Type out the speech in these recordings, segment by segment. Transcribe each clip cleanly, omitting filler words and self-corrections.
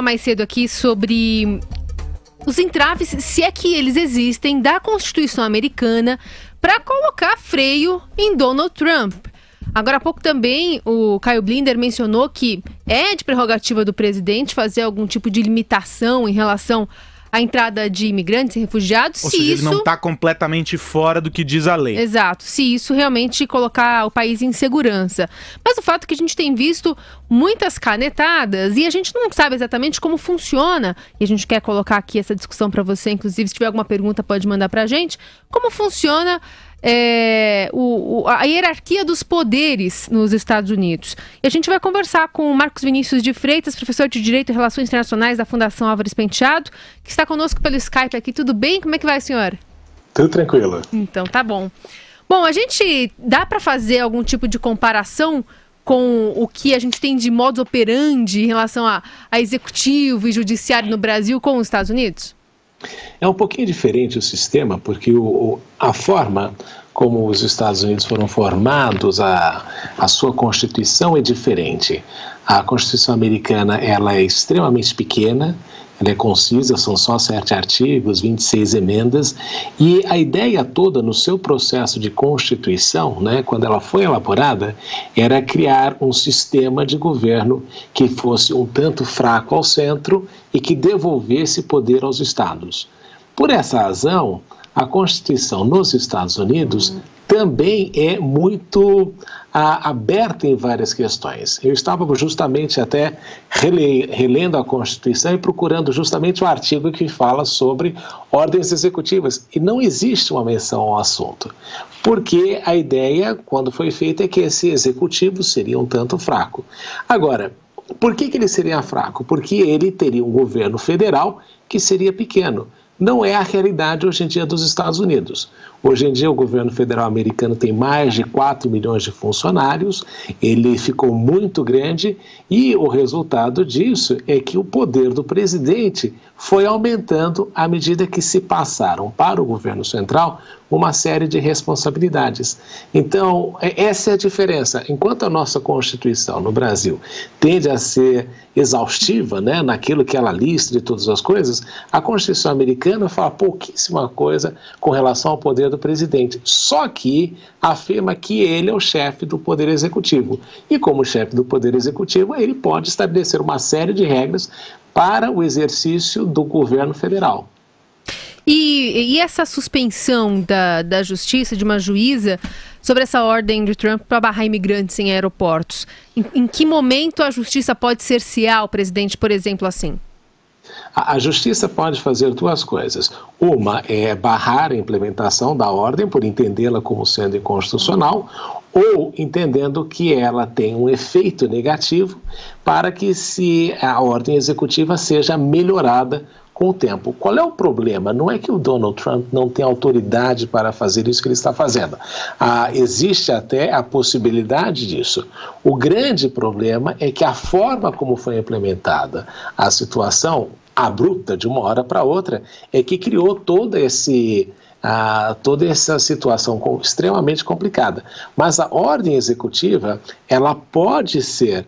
mais cedo aqui sobre os entraves, se é que eles existem, da Constituição americana para colocar freio em Donald Trump. Agora há pouco também o Caio Blinder mencionou que é de prerrogativa do presidente fazer algum tipo de limitação em relação à entrada de imigrantes e refugiados. Ou seja, ele não está completamente fora do que diz a lei. Exato, se isso realmente colocar o país em segurança. Mas o fato é que a gente tem visto muitas canetadas e a gente não sabe exatamente como funciona. E a gente quer colocar aqui essa discussão para você, inclusive, se tiver alguma pergunta pode mandar para a gente. Como funciona a hierarquia dos poderes nos Estados Unidos. E a gente vai conversar com o Marcos Vinícius de Freitas, professor de Direito e Relações Internacionais da Fundação Álvares Penteado, que está conosco pelo Skype aqui. Tudo bem? Como é que vai, senhor? Tudo tranquilo. Então, tá bom. Bom, a gente dá para fazer algum tipo de comparação com o que a gente tem de modus operandi em relação a executivo e judiciário no Brasil com os Estados Unidos? É um pouquinho diferente o sistema, porque a forma como os Estados Unidos foram formados, a sua Constituição é diferente. A Constituição americana ela é extremamente pequena, ela é concisa, são só 7 artigos, 26 emendas, e a ideia toda no seu processo de Constituição, né, quando ela foi elaborada, era criar um sistema de governo que fosse um tanto fraco ao centro e que devolvesse poder aos estados. Por essa razão, a Constituição nos Estados Unidos também é muito aberta em várias questões. Eu estava justamente até relendo a Constituição e procurando justamente o artigo que fala sobre ordens executivas, e não existe uma menção ao assunto, porque a ideia, quando foi feita, é que esse executivo seria um tanto fraco. Agora, por que ele seria fraco? Porque ele teria um governo federal que seria pequeno. Não é a realidade hoje em dia dos Estados Unidos. Hoje em dia o governo federal americano tem mais de 4 milhões de funcionários, ele ficou muito grande e o resultado disso é que o poder do presidente foi aumentando à medida que se passaram para o governo central uma série de responsabilidades. Então, essa é a diferença. Enquanto a nossa Constituição no Brasil tende a ser exaustiva, né, naquilo que ela lista de todas as coisas, a Constituição americana fala pouquíssima coisa com relação ao poder do presidente, só que afirma que ele é o chefe do Poder Executivo. E como chefe do Poder Executivo, ele pode estabelecer uma série de regras para o exercício do governo federal. E essa suspensão da justiça, de uma juíza, sobre essa ordem de Trump para barrar imigrantes em aeroportos, em que momento a justiça pode cercear o presidente, por exemplo, assim? A justiça pode fazer duas coisas. Uma é barrar a implementação da ordem por entendê-la como sendo inconstitucional, ou entendendo que ela tem um efeito negativo para que a ordem executiva seja melhorada com o tempo. Qual é o problema? Não é que o Donald Trump não tem autoridade para fazer isso que ele está fazendo. Existe até a possibilidade disso. O grande problema é que a forma como foi implementada a situação abrupta de uma hora para outra é que criou toda essa situação extremamente complicada. Mas a ordem executiva, ela pode ser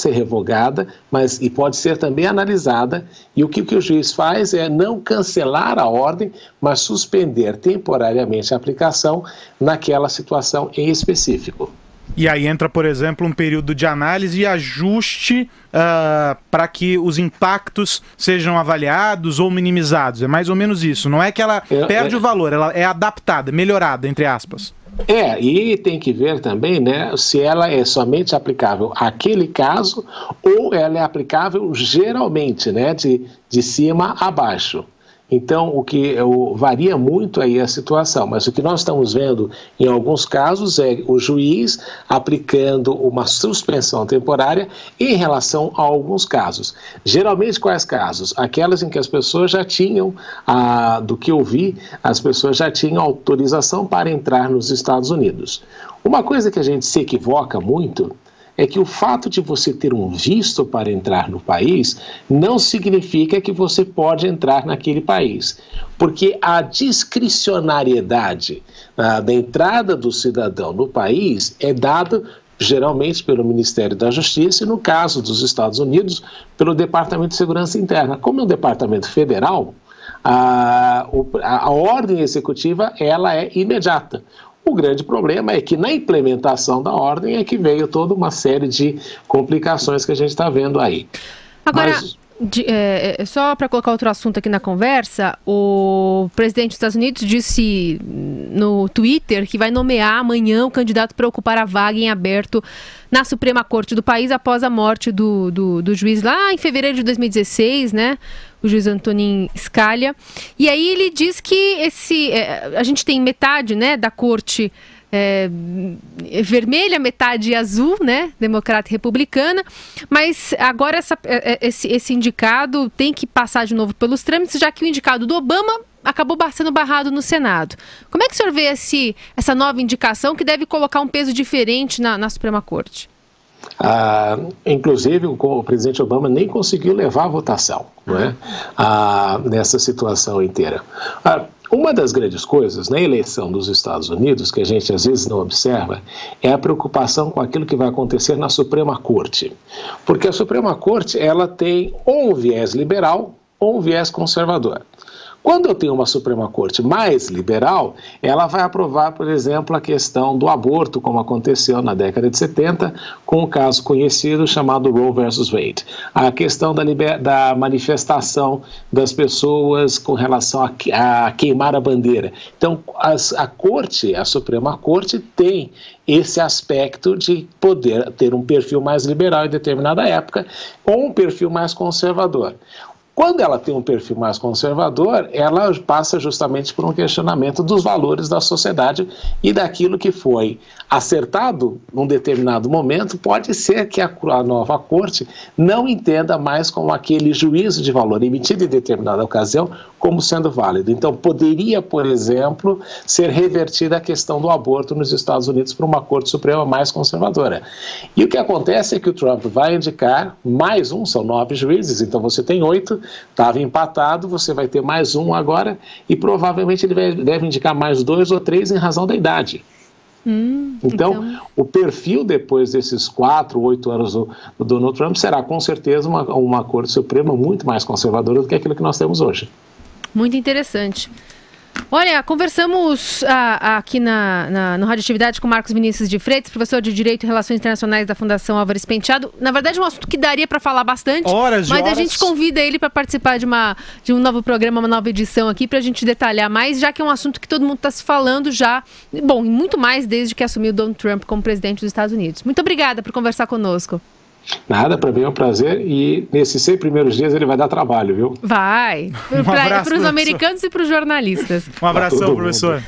revogada, e pode ser também analisada, e o que o juiz faz é não cancelar a ordem, mas suspender temporariamente a aplicação naquela situação em específico. E aí entra, por exemplo, um período de análise e ajuste para que os impactos sejam avaliados ou minimizados. É mais ou menos isso. Não é que ela perde o valor, ela é adaptada, melhorada, entre aspas. E tem que ver também, né, se ela é somente aplicável àquele caso ou ela é aplicável geralmente, né, de cima a baixo. Então, varia muito aí a situação, mas o que nós estamos vendo em alguns casos é o juiz aplicando uma suspensão temporária em relação a alguns casos. Geralmente, quais casos? Aquelas em que as pessoas já tinham, do que eu vi, as pessoas já tinham autorização para entrar nos Estados Unidos. Uma coisa que a gente se equivoca muito é que o fato de você ter um visto para entrar no país não significa que você pode entrar naquele país, porque a discricionariedade da entrada do cidadão no país é dada geralmente pelo Ministério da Justiça e, no caso dos Estados Unidos, pelo Departamento de Segurança Interna. Como é um departamento federal, a ordem executiva ela é imediata. O grande problema é que na implementação da ordem é que veio toda uma série de complicações que a gente está vendo aí. Agora, só para colocar outro assunto aqui na conversa, o presidente dos Estados Unidos disse no Twitter que vai nomear amanhã o candidato para ocupar a vaga em aberto na Suprema Corte do país após a morte do juiz lá em fevereiro de 2016, né? O juiz Antonin Scalia. E aí ele diz que a gente tem metade, né, da corte vermelha, metade azul, né, democrata e republicana, mas agora esse indicado tem que passar de novo pelos trâmites, já que o indicado do Obama acabou sendo barrado no Senado. Como é que o senhor vê essa nova indicação que deve colocar um peso diferente na Suprema Corte? Inclusive, o presidente Obama nem conseguiu levar a votação, não é? Nessa situação inteira. Uma das grandes coisas na eleição dos Estados Unidos, que a gente às vezes não observa, é a preocupação com aquilo que vai acontecer na Suprema Corte. Porque a Suprema Corte ela tem ou um viés liberal ou um viés conservador. Quando eu tenho uma Suprema Corte mais liberal, ela vai aprovar, por exemplo, a questão do aborto, como aconteceu na década de 70, com o caso conhecido chamado Roe versus Wade. A questão da manifestação das pessoas com relação a queimar a bandeira. Então, a Suprema Corte tem esse aspecto de poder ter um perfil mais liberal em determinada época ou um perfil mais conservador. Quando ela tem um perfil mais conservador, ela passa justamente por um questionamento dos valores da sociedade e daquilo que foi acertado num determinado momento. Pode ser que a nova corte não entenda mais como aquele juízo de valor emitido em determinada ocasião como sendo válido. Então, poderia, por exemplo, ser revertida a questão do aborto nos Estados Unidos para uma Corte Suprema mais conservadora. E o que acontece é que o Trump vai indicar mais um, são 9 juízes, então você tem 8, estava empatado, você vai ter mais um agora, e provavelmente ele deve indicar mais 2 ou 3 em razão da idade. Então, o perfil depois desses 4, 8 anos do Donald Trump será com certeza uma Corte Suprema muito mais conservadora do que aquilo que nós temos hoje. Muito interessante. Olha, conversamos aqui no Radioatividade com Marcos Vinícius de Freitas, professor de Direito e Relações Internacionais da Fundação Álvares Penteado. Na verdade, é um assunto que daria para falar bastante, mas a gente convida ele para participar de um novo programa, uma nova edição aqui, para a gente detalhar mais, já que é um assunto que todo mundo está se falando já, bom, e muito mais desde que assumiu Donald Trump como presidente dos Estados Unidos. Muito obrigada por conversar conosco. Nada, para mim é um prazer, e nesses 100 primeiros dias ele vai dar trabalho, viu? Vai, para os americanos e para os jornalistas. Um abração, professor.